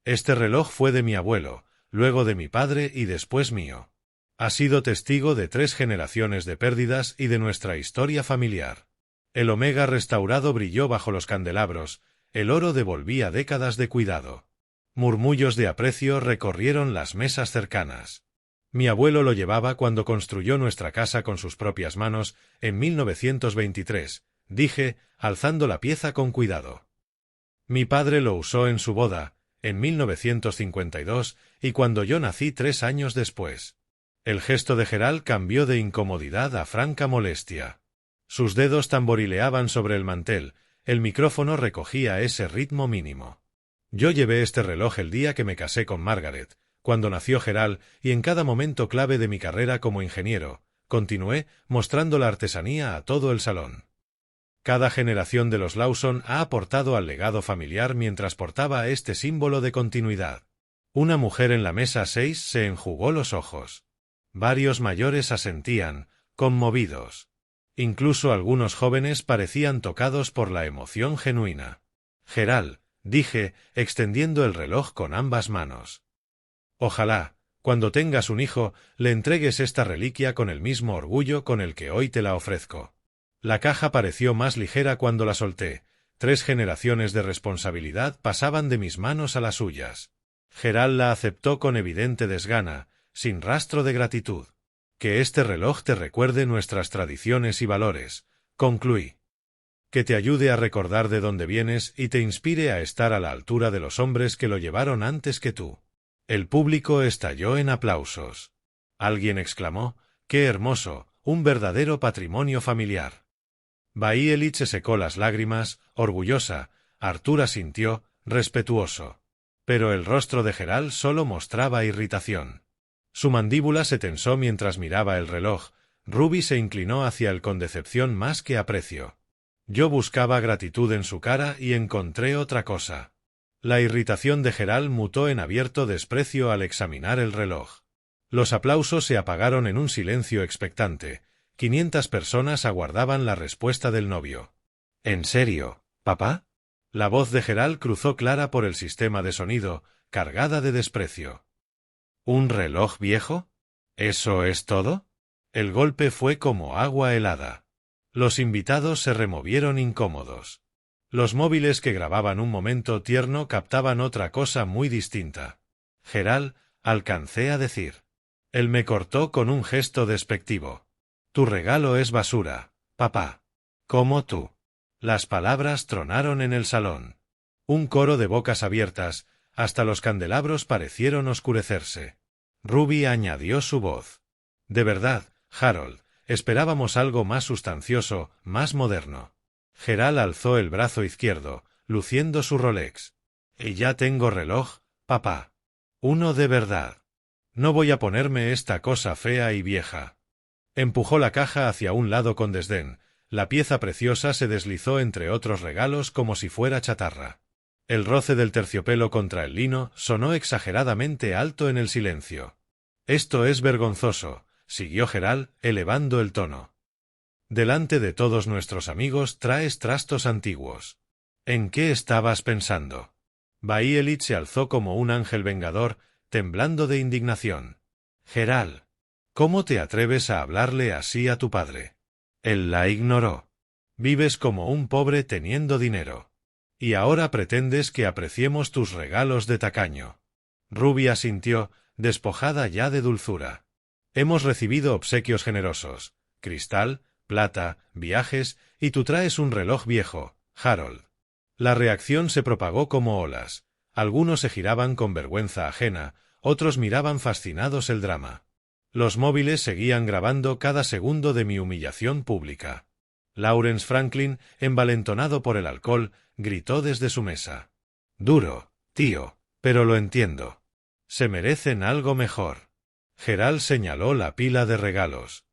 Este reloj fue de mi abuelo, luego de mi padre y después mío. Ha sido testigo de 3 generaciones de pérdidas y de nuestra historia familiar. El Omega restaurado brilló bajo los candelabros, el oro devolvía décadas de cuidado. Murmullos de aprecio recorrieron las mesas cercanas. Mi abuelo lo llevaba cuando construyó nuestra casa con sus propias manos, en 1923, dije, alzando la pieza con cuidado. Mi padre lo usó en su boda, en 1952, y cuando yo nací 3 años después. El gesto de Gerald cambió de incomodidad a franca molestia. Sus dedos tamborileaban sobre el mantel, el micrófono recogía ese ritmo mínimo. Yo llevé este reloj el día que me casé con Margaret, cuando nació Gerald, y en cada momento clave de mi carrera como ingeniero, continué, mostrando la artesanía a todo el salón. Cada generación de los Lawson ha aportado al legado familiar mientras portaba este símbolo de continuidad. Una mujer en la mesa 6 se enjugó los ojos. Varios mayores asentían, conmovidos. Incluso algunos jóvenes parecían tocados por la emoción genuina. Gerald, dije, extendiendo el reloj con ambas manos. Ojalá, cuando tengas un hijo, le entregues esta reliquia con el mismo orgullo con el que hoy te la ofrezco. La caja pareció más ligera cuando la solté. 3 generaciones de responsabilidad pasaban de mis manos a las suyas. Gerald la aceptó con evidente desgana, sin rastro de gratitud. Que este reloj te recuerde nuestras tradiciones y valores, concluí. Que te ayude a recordar de dónde vienes y te inspire a estar a la altura de los hombres que lo llevaron antes que tú. El público estalló en aplausos. Alguien exclamó, ¡qué hermoso! Un verdadero patrimonio familiar. Bayelich se secó las lágrimas, orgullosa. Arthur asintió, respetuoso. Pero el rostro de Gerald solo mostraba irritación. Su mandíbula se tensó mientras miraba el reloj. Ruby se inclinó hacia él con decepción más que aprecio. Yo buscaba gratitud en su cara y encontré otra cosa. La irritación de Gerald mutó en abierto desprecio al examinar el reloj. Los aplausos se apagaron en un silencio expectante. 500 personas aguardaban la respuesta del novio. ¿En serio, papá? La voz de Gerald cruzó clara por el sistema de sonido, cargada de desprecio. ¿Un reloj viejo? ¿Eso es todo? El golpe fue como agua helada. Los invitados se removieron incómodos. Los móviles que grababan un momento tierno captaban otra cosa muy distinta. Gerald, alcancé a decir. Él me cortó con un gesto despectivo. Tu regalo es basura, papá. Como tú. Las palabras tronaron en el salón. Un coro de bocas abiertas, hasta los candelabros parecieron oscurecerse. Ruby añadió su voz. De verdad, Harold, esperábamos algo más sustancioso, más moderno. Gerald alzó el brazo izquierdo, luciendo su Rolex. Y ya tengo reloj, papá. Uno de verdad. No voy a ponerme esta cosa fea y vieja. Empujó la caja hacia un lado con desdén. La pieza preciosa se deslizó entre otros regalos como si fuera chatarra. El roce del terciopelo contra el lino sonó exageradamente alto en el silencio. Esto es vergonzoso, siguió Gerald, elevando el tono. Delante de todos nuestros amigos traes trastos antiguos. ¿En qué estabas pensando? Bayelich se alzó como un ángel vengador, temblando de indignación. Gerald, ¿cómo te atreves a hablarle así a tu padre? Él la ignoró. Vives como un pobre teniendo dinero. Y ahora pretendes que apreciemos tus regalos de tacaño. Ruby asintió, despojada ya de dulzura. Hemos recibido obsequios generosos, cristal, plata, viajes, y tú traes un reloj viejo, Harold. La reacción se propagó como olas. Algunos se giraban con vergüenza ajena, otros miraban fascinados el drama. Los móviles seguían grabando cada segundo de mi humillación pública. Lawrence Franklin, envalentonado por el alcohol, gritó desde su mesa. Duro, tío, pero lo entiendo. Se merecen algo mejor. Gerald señaló la pila de regalos.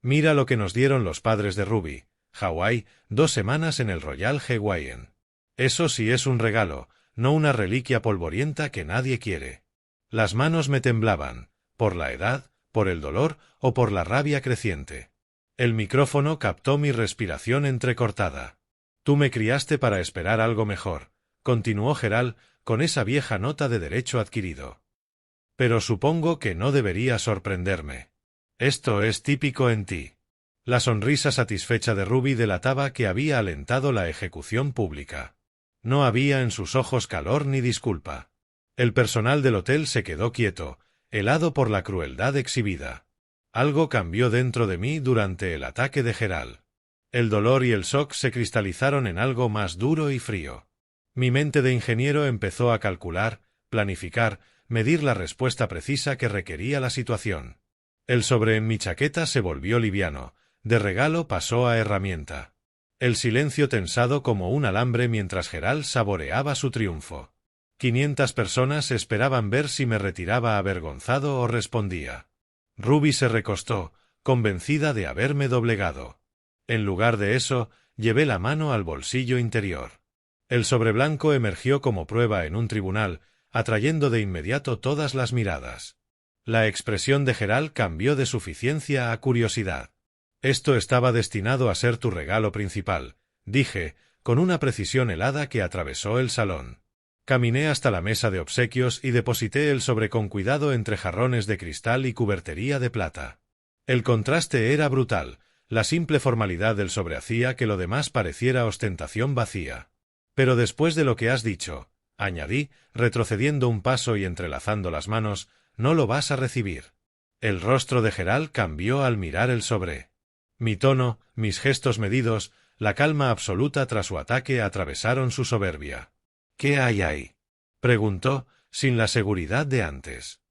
Mira lo que nos dieron los padres de Ruby. Hawái, 2 semanas en el Royal Hawaiian. Eso sí es un regalo, no una reliquia polvorienta que nadie quiere. Las manos me temblaban, por la edad, por el dolor o por la rabia creciente. El micrófono captó mi respiración entrecortada. Tú me criaste para esperar algo mejor, continuó Gerald, con esa vieja nota de derecho adquirido. Pero supongo que no debería sorprenderme. Esto es típico en ti. La sonrisa satisfecha de Ruby delataba que había alentado la ejecución pública. No había en sus ojos calor ni disculpa. El personal del hotel se quedó quieto, helado por la crueldad exhibida. Algo cambió dentro de mí durante el ataque de Gerald. El dolor y el shock se cristalizaron en algo más duro y frío. Mi mente de ingeniero empezó a calcular, planificar, medir la respuesta precisa que requería la situación. El sobre en mi chaqueta se volvió liviano, de regalo pasó a herramienta. El silencio tensado como un alambre mientras Gerald saboreaba su triunfo. 500 personas esperaban ver si me retiraba avergonzado o respondía. Ruby se recostó, convencida de haberme doblegado. En lugar de eso, llevé la mano al bolsillo interior. El sobre blanco emergió como prueba en un tribunal, atrayendo de inmediato todas las miradas. La expresión de Gerald cambió de suficiencia a curiosidad. Esto estaba destinado a ser tu regalo principal, dije, con una precisión helada que atravesó el salón. Caminé hasta la mesa de obsequios y deposité el sobre con cuidado entre jarrones de cristal y cubertería de plata. El contraste era brutal, la simple formalidad del sobre hacía que lo demás pareciera ostentación vacía. Pero después de lo que has dicho, añadí, retrocediendo un paso y entrelazando las manos, no lo vas a recibir. El rostro de Gerald cambió al mirar el sobre. Mi tono, mis gestos medidos, la calma absoluta tras su ataque atravesaron su soberbia. ¿Qué hay ahí?, preguntó, sin la seguridad de antes.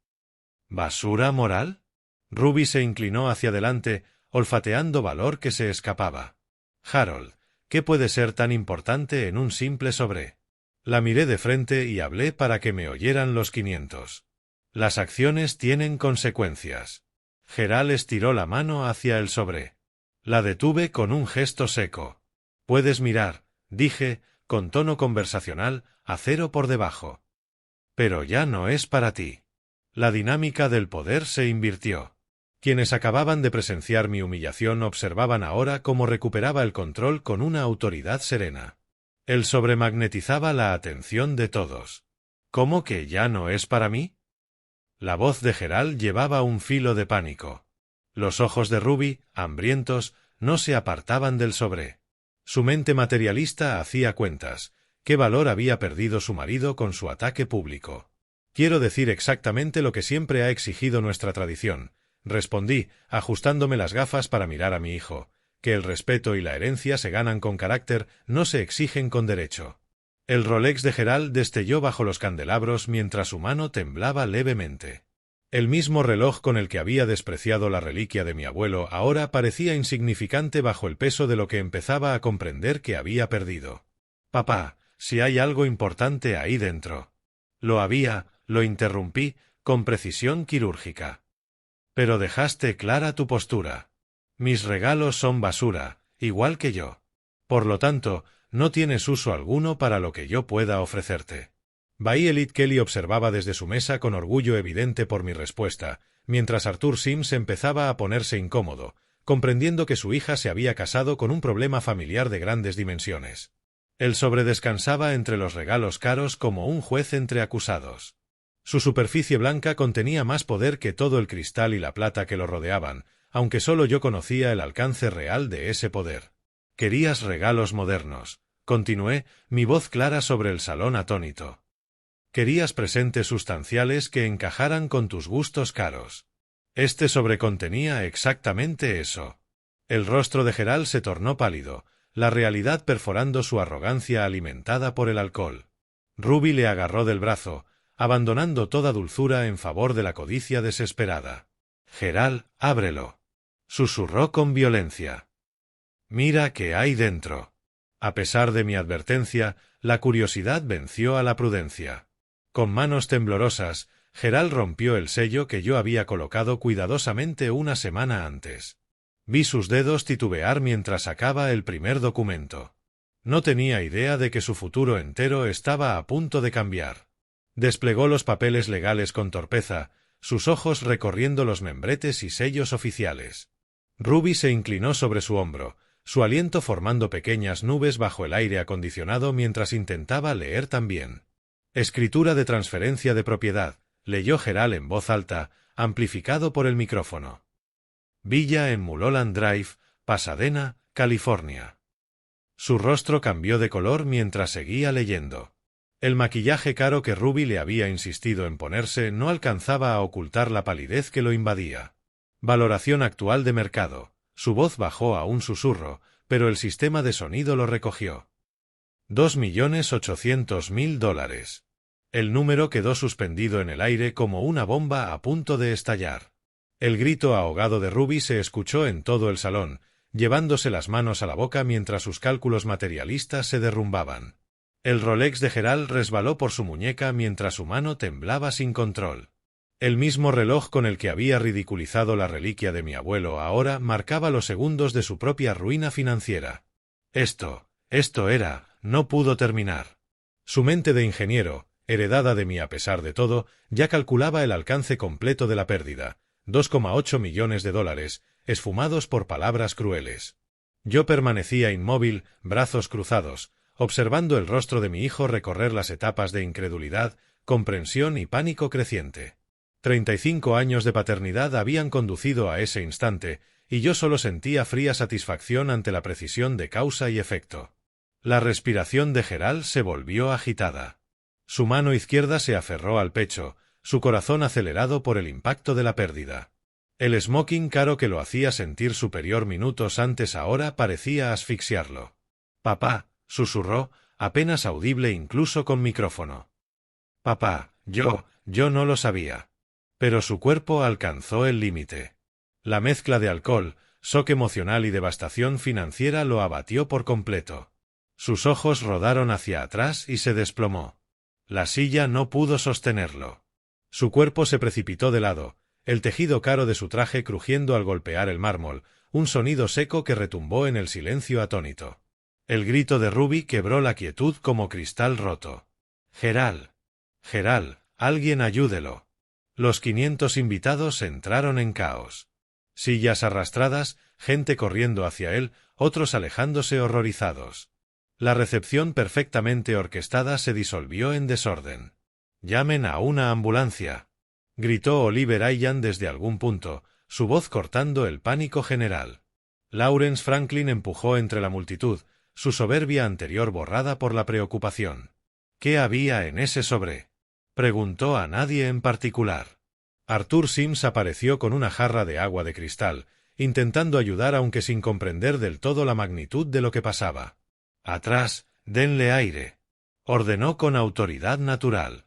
¿Basura moral? Ruby se inclinó hacia adelante, olfateando valor que se escapaba. Harold, ¿qué puede ser tan importante en un simple sobre? La miré de frente y hablé para que me oyeran los 500. Las acciones tienen consecuencias. Gerald estiró la mano hacia el sobre. La detuve con un gesto seco. Puedes mirar, dije, con tono conversacional, a 0 por debajo. Pero ya no es para ti. La dinámica del poder se invirtió. Quienes acababan de presenciar mi humillación observaban ahora cómo recuperaba el control con una autoridad serena. El sobre magnetizaba la atención de todos. ¿Cómo que ya no es para mí? La voz de Gerald llevaba un filo de pánico. Los ojos de Ruby, hambrientos, no se apartaban del sobre. Su mente materialista hacía cuentas. ¿Qué valor había perdido su marido con su ataque público? Quiero decir exactamente lo que siempre ha exigido nuestra tradición, respondí, ajustándome las gafas para mirar a mi hijo, que el respeto y la herencia se ganan con carácter, no se exigen con derecho. El Rolex de Gerald destelló bajo los candelabros mientras su mano temblaba levemente. El mismo reloj con el que había despreciado la reliquia de mi abuelo ahora parecía insignificante bajo el peso de lo que empezaba a comprender que había perdido. Papá, si hay algo importante ahí dentro. Lo había, lo interrumpí, con precisión quirúrgica. Pero dejaste clara tu postura. Mis regalos son basura, igual que yo. Por lo tanto, no tienes uso alguno para lo que yo pueda ofrecerte. Violet Kelly observaba desde su mesa con orgullo evidente por mi respuesta, mientras Arthur Sims empezaba a ponerse incómodo, comprendiendo que su hija se había casado con un problema familiar de grandes dimensiones. El sobre descansaba entre los regalos caros como un juez entre acusados. Su superficie blanca contenía más poder que todo el cristal y la plata que lo rodeaban, aunque solo yo conocía el alcance real de ese poder. Querías regalos modernos, continué, mi voz clara sobre el salón atónito. Querías presentes sustanciales que encajaran con tus gustos caros. Este sobre contenía exactamente eso. El rostro de Gerald se tornó pálido, la realidad perforando su arrogancia alimentada por el alcohol. Ruby le agarró del brazo, abandonando toda dulzura en favor de la codicia desesperada. Gerald, ábrelo. Susurró con violencia. Mira qué hay dentro. A pesar de mi advertencia, la curiosidad venció a la prudencia. Con manos temblorosas, Gerald rompió el sello que yo había colocado cuidadosamente una semana antes. Vi sus dedos titubear mientras sacaba el primer documento. No tenía idea de que su futuro entero estaba a punto de cambiar. Desplegó los papeles legales con torpeza, sus ojos recorriendo los membretes y sellos oficiales. Ruby se inclinó sobre su hombro, su aliento formando pequeñas nubes bajo el aire acondicionado mientras intentaba leer también. Escritura de transferencia de propiedad, leyó Gerald en voz alta, amplificado por el micrófono. Villa en Mulholland Drive, Pasadena, California. Su rostro cambió de color mientras seguía leyendo. El maquillaje caro que Ruby le había insistido en ponerse no alcanzaba a ocultar la palidez que lo invadía. Valoración actual de mercado. Su voz bajó a un susurro, pero el sistema de sonido lo recogió. $2.800.000. El número quedó suspendido en el aire como una bomba a punto de estallar. El grito ahogado de Ruby se escuchó en todo el salón, llevándose las manos a la boca mientras sus cálculos materialistas se derrumbaban. El Rolex de Gerald resbaló por su muñeca mientras su mano temblaba sin control. El mismo reloj con el que había ridiculizado la reliquia de mi abuelo ahora marcaba los segundos de su propia ruina financiera. Esto no pudo terminar. Su mente de ingeniero, heredada de mí a pesar de todo, ya calculaba el alcance completo de la pérdida, $2,8 millones, esfumados por palabras crueles. Yo permanecía inmóvil, brazos cruzados, observando el rostro de mi hijo recorrer las etapas de incredulidad, comprensión y pánico creciente. 35 años de paternidad habían conducido a ese instante, y yo solo sentía fría satisfacción ante la precisión de causa y efecto. La respiración de Gerald se volvió agitada. Su mano izquierda se aferró al pecho, su corazón acelerado por el impacto de la pérdida. El smoking caro que lo hacía sentir superior minutos antes ahora parecía asfixiarlo. «Papá», susurró, apenas audible incluso con micrófono. «Papá, yo no lo sabía». Pero su cuerpo alcanzó el límite. La mezcla de alcohol, shock emocional y devastación financiera lo abatió por completo. Sus ojos rodaron hacia atrás y se desplomó. La silla no pudo sostenerlo. Su cuerpo se precipitó de lado, el tejido caro de su traje crujiendo al golpear el mármol, un sonido seco que retumbó en el silencio atónito. El grito de Ruby quebró la quietud como cristal roto. «Gerald. Gerald, alguien ayúdelo». Los 500 invitados entraron en caos. Sillas arrastradas, gente corriendo hacia él, otros alejándose horrorizados. La recepción perfectamente orquestada se disolvió en desorden. «Llamen a una ambulancia», gritó Oliver Ayan desde algún punto, su voz cortando el pánico general. Lawrence Franklin empujó entre la multitud, su soberbia anterior borrada por la preocupación. «¿Qué había en ese sobre?», preguntó a nadie en particular. Arthur Sims apareció con una jarra de agua de cristal, intentando ayudar aunque sin comprender del todo la magnitud de lo que pasaba. «Atrás, denle aire», ordenó con autoridad natural.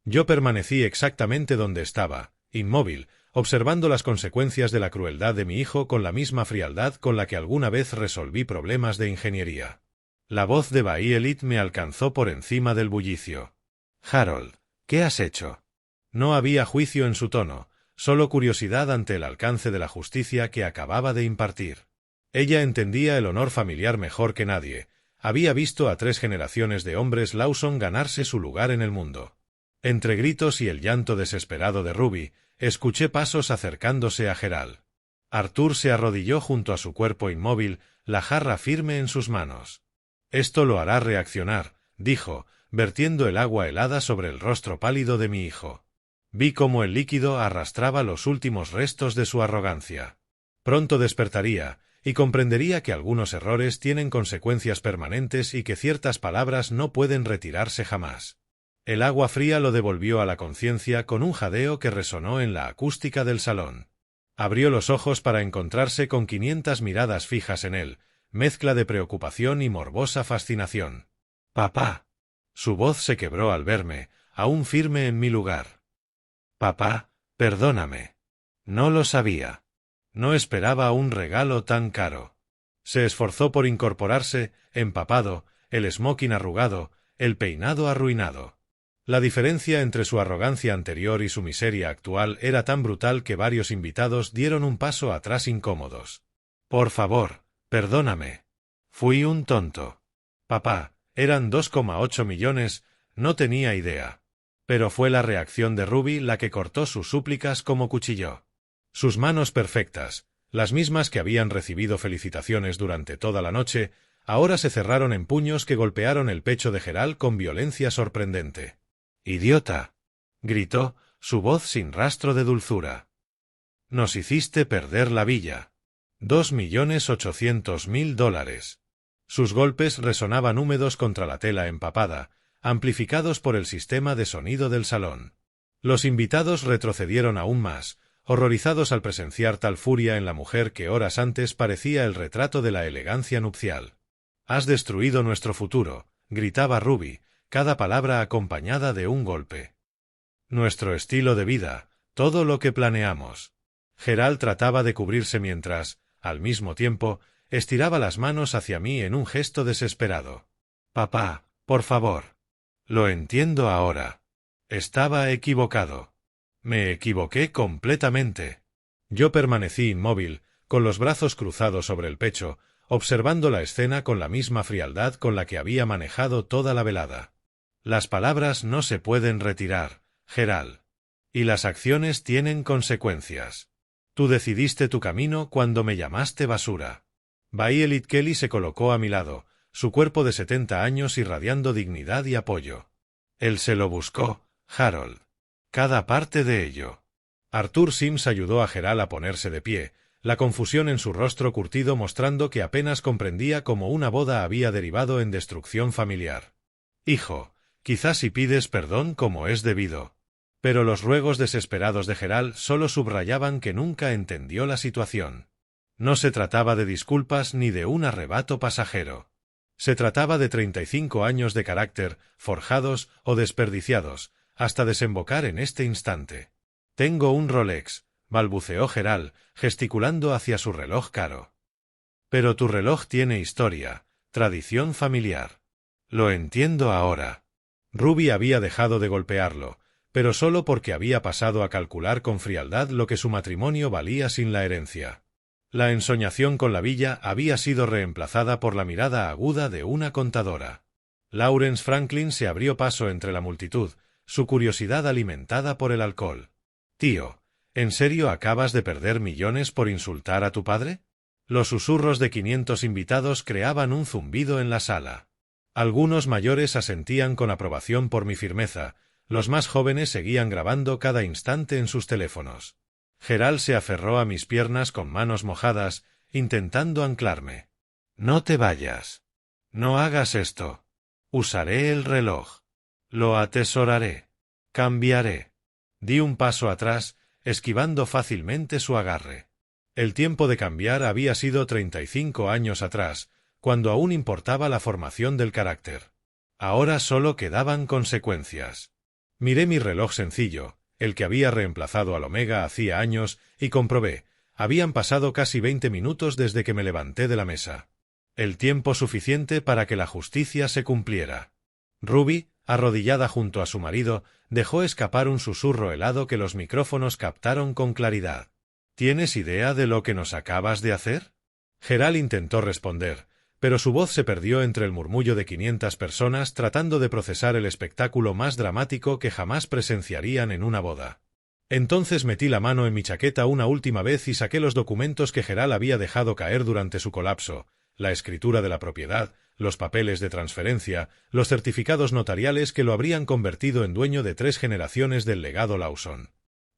Yo permanecí exactamente donde estaba, inmóvil, observando las consecuencias de la crueldad de mi hijo con la misma frialdad con la que alguna vez resolví problemas de ingeniería. La voz de Bayelit me alcanzó por encima del bullicio. «Harold, ¿qué has hecho?». No había juicio en su tono, solo curiosidad ante el alcance de la justicia que acababa de impartir. Ella entendía el honor familiar mejor que nadie, había visto a 3 generaciones de hombres Lawson ganarse su lugar en el mundo. Entre gritos y el llanto desesperado de Ruby, escuché pasos acercándose a Gerald. Arthur se arrodilló junto a su cuerpo inmóvil, la jarra firme en sus manos. «Esto lo hará reaccionar», dijo, vertiendo el agua helada sobre el rostro pálido de mi hijo. Vi cómo el líquido arrastraba los últimos restos de su arrogancia. Pronto despertaría, y comprendería que algunos errores tienen consecuencias permanentes y que ciertas palabras no pueden retirarse jamás. El agua fría lo devolvió a la conciencia con un jadeo que resonó en la acústica del salón. Abrió los ojos para encontrarse con 500 miradas fijas en él, mezcla de preocupación y morbosa fascinación. «Papá». Su voz se quebró al verme, aún firme en mi lugar. «Papá, perdóname. No lo sabía. No esperaba un regalo tan caro». Se esforzó por incorporarse, empapado, el smoking arrugado, el peinado arruinado. La diferencia entre su arrogancia anterior y su miseria actual era tan brutal que varios invitados dieron un paso atrás incómodos. Por favor, perdóname. Fui un tonto. Papá, eran 2,8 millones, no tenía idea. Pero fue la reacción de Ruby la que cortó sus súplicas como cuchillo. Sus manos perfectas, las mismas que habían recibido felicitaciones durante toda la noche, ahora se cerraron en puños que golpearon el pecho de Gerald con violencia sorprendente. «¡Idiota!», gritó, su voz sin rastro de dulzura. «Nos hiciste perder la villa. $2.800.000. Sus golpes resonaban húmedos contra la tela empapada, amplificados por el sistema de sonido del salón. Los invitados retrocedieron aún más, horrorizados al presenciar tal furia en la mujer que horas antes parecía el retrato de la elegancia nupcial. «Has destruido nuestro futuro», gritaba Ruby, cada palabra acompañada de un golpe. «Nuestro estilo de vida, todo lo que planeamos». Gerald trataba de cubrirse mientras, al mismo tiempo, estiraba las manos hacia mí en un gesto desesperado. «Papá, por favor». «Lo entiendo ahora. Estaba equivocado. Me equivoqué completamente». Yo permanecí inmóvil, con los brazos cruzados sobre el pecho, observando la escena con la misma frialdad con la que había manejado toda la velada. «Las palabras no se pueden retirar, Gerald. Y las acciones tienen consecuencias. Tú decidiste tu camino cuando me llamaste basura». Violet Kelly se colocó a mi lado, su cuerpo de 70 años irradiando dignidad y apoyo. «Él se lo buscó, Harold. Cada parte de ello». Arthur Sims ayudó a Gerald a ponerse de pie, la confusión en su rostro curtido mostrando que apenas comprendía cómo una boda había derivado en destrucción familiar. «Hijo, quizás si pides perdón como es debido». Pero los ruegos desesperados de Gerald solo subrayaban que nunca entendió la situación. No se trataba de disculpas ni de un arrebato pasajero. Se trataba de 35 años de carácter, forjados o desperdiciados, hasta desembocar en este instante. «Tengo un Rolex», balbuceó Gerald, gesticulando hacia su reloj caro. «Pero tu reloj tiene historia, tradición familiar». «Lo entiendo ahora». Ruby había dejado de golpearlo, pero solo porque había pasado a calcular con frialdad lo que su matrimonio valía sin la herencia. La ensoñación con la villa había sido reemplazada por la mirada aguda de una contadora. Lawrence Franklin se abrió paso entre la multitud, su curiosidad alimentada por el alcohol. «Tío, ¿en serio acabas de perder millones por insultar a tu padre?». Los susurros de 500 invitados creaban un zumbido en la sala. Algunos mayores asentían con aprobación por mi firmeza, los más jóvenes seguían grabando cada instante en sus teléfonos. Gerald se aferró a mis piernas con manos mojadas, intentando anclarme. «No te vayas. No hagas esto. Usaré el reloj. Lo atesoraré. Cambiaré». Di un paso atrás, esquivando fácilmente su agarre. El tiempo de cambiar había sido 35 años atrás, cuando aún importaba la formación del carácter. Ahora solo quedaban consecuencias. Miré mi reloj sencillo, el que había reemplazado al Omega hacía años, y comprobé, habían pasado casi 20 minutos desde que me levanté de la mesa. El tiempo suficiente para que la justicia se cumpliera. Ruby, arrodillada junto a su marido, dejó escapar un susurro helado que los micrófonos captaron con claridad. «¿Tienes idea de lo que nos acabas de hacer?». Gerald intentó responder, pero su voz se perdió entre el murmullo de 500 personas tratando de procesar el espectáculo más dramático que jamás presenciarían en una boda. Entonces metí la mano en mi chaqueta una última vez y saqué los documentos que Gerald había dejado caer durante su colapso, la escritura de la propiedad, los papeles de transferencia, los certificados notariales que lo habrían convertido en dueño de 3 generaciones del legado Lawson.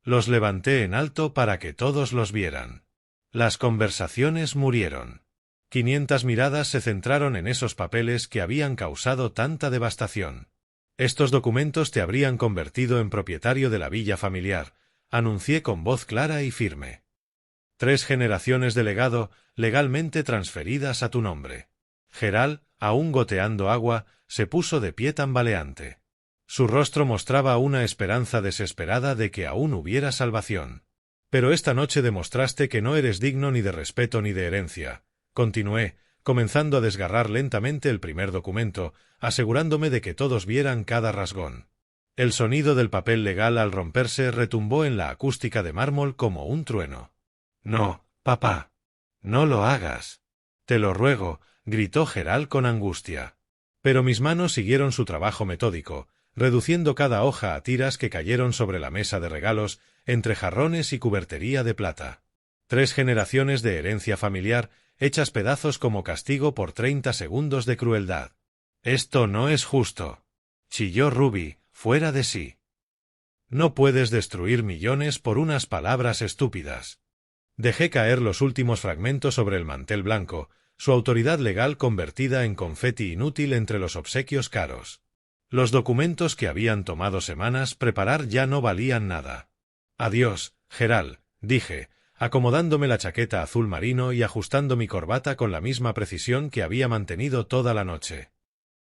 Los levanté en alto para que todos los vieran. Las conversaciones murieron. 500 miradas se centraron en esos papeles que habían causado tanta devastación. «Estos documentos te habrían convertido en propietario de la villa familiar», anuncié con voz clara y firme. 3 generaciones de legado, legalmente transferidas a tu nombre. Gerald, aún goteando agua, se puso de pie tambaleante. Su rostro mostraba una esperanza desesperada de que aún hubiera salvación. «Pero esta noche demostraste que no eres digno ni de respeto ni de herencia», continué, comenzando a desgarrar lentamente el primer documento, asegurándome de que todos vieran cada rasgón. El sonido del papel legal al romperse retumbó en la acústica de mármol como un trueno. «No, papá. No lo hagas. Te lo ruego, gritó Gerald con angustia. Pero mis manos siguieron su trabajo metódico, reduciendo cada hoja a tiras que cayeron sobre la mesa de regalos, entre jarrones y cubertería de plata. 3 generaciones de herencia familiar, hechas pedazos como castigo por 30 segundos de crueldad. Esto no es justo. Chilló Ruby, fuera de sí. No puedes destruir millones por unas palabras estúpidas. Dejé caer los últimos fragmentos sobre el mantel blanco, su autoridad legal convertida en confeti inútil entre los obsequios caros. Los documentos que habían tomado semanas preparar ya no valían nada. Adiós, Gerald, dije, acomodándome la chaqueta azul marino y ajustando mi corbata con la misma precisión que había mantenido toda la noche.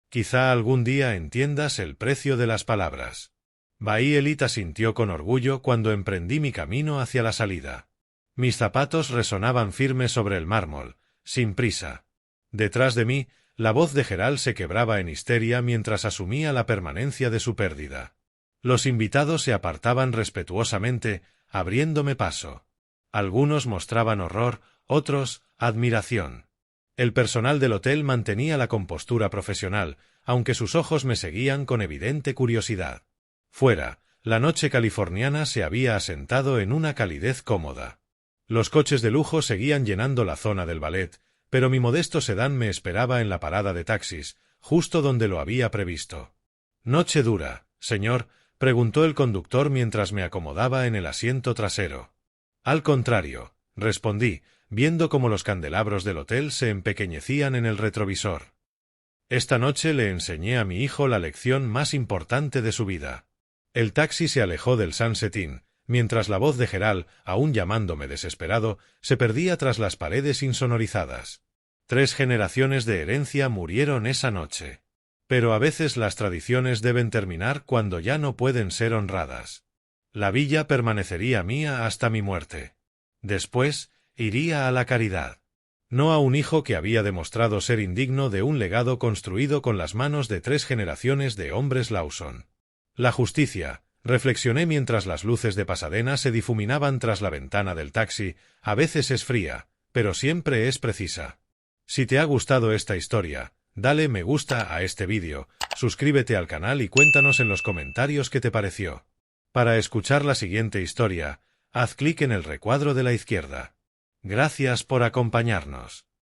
Quizá algún día entiendas el precio de las palabras. Bailey asintió con orgullo cuando emprendí mi camino hacia la salida. Mis zapatos resonaban firmes sobre el mármol, sin prisa. Detrás de mí, la voz de Gerald se quebraba en histeria mientras asumía la permanencia de su pérdida. Los invitados se apartaban respetuosamente, abriéndome paso. Algunos mostraban horror, otros, admiración. El personal del hotel mantenía la compostura profesional, aunque sus ojos me seguían con evidente curiosidad. Fuera, la noche californiana se había asentado en una calidez cómoda. Los coches de lujo seguían llenando la zona del ballet, pero mi modesto sedán me esperaba en la parada de taxis, justo donde lo había previsto. «¿Noche dura, señor?», preguntó el conductor mientras me acomodaba en el asiento trasero. «Al contrario», respondí, viendo cómo los candelabros del hotel se empequeñecían en el retrovisor. Esta noche le enseñé a mi hijo la lección más importante de su vida. El taxi se alejó del Sunset Inn, mientras la voz de Gerald, aún llamándome desesperado, se perdía tras las paredes insonorizadas. 3 generaciones de herencia murieron esa noche. Pero a veces las tradiciones deben terminar cuando ya no pueden ser honradas. La villa permanecería mía hasta mi muerte. Después, iría a la caridad. No a un hijo que había demostrado ser indigno de un legado construido con las manos de 3 generaciones de hombres Lawson. La justicia, reflexioné mientras las luces de Pasadena se difuminaban tras la ventana del taxi, a veces es fría, pero siempre es precisa. Si te ha gustado esta historia, dale me gusta a este vídeo, suscríbete al canal y cuéntanos en los comentarios qué te pareció. Para escuchar la siguiente historia, haz clic en el recuadro de la izquierda. Gracias por acompañarnos.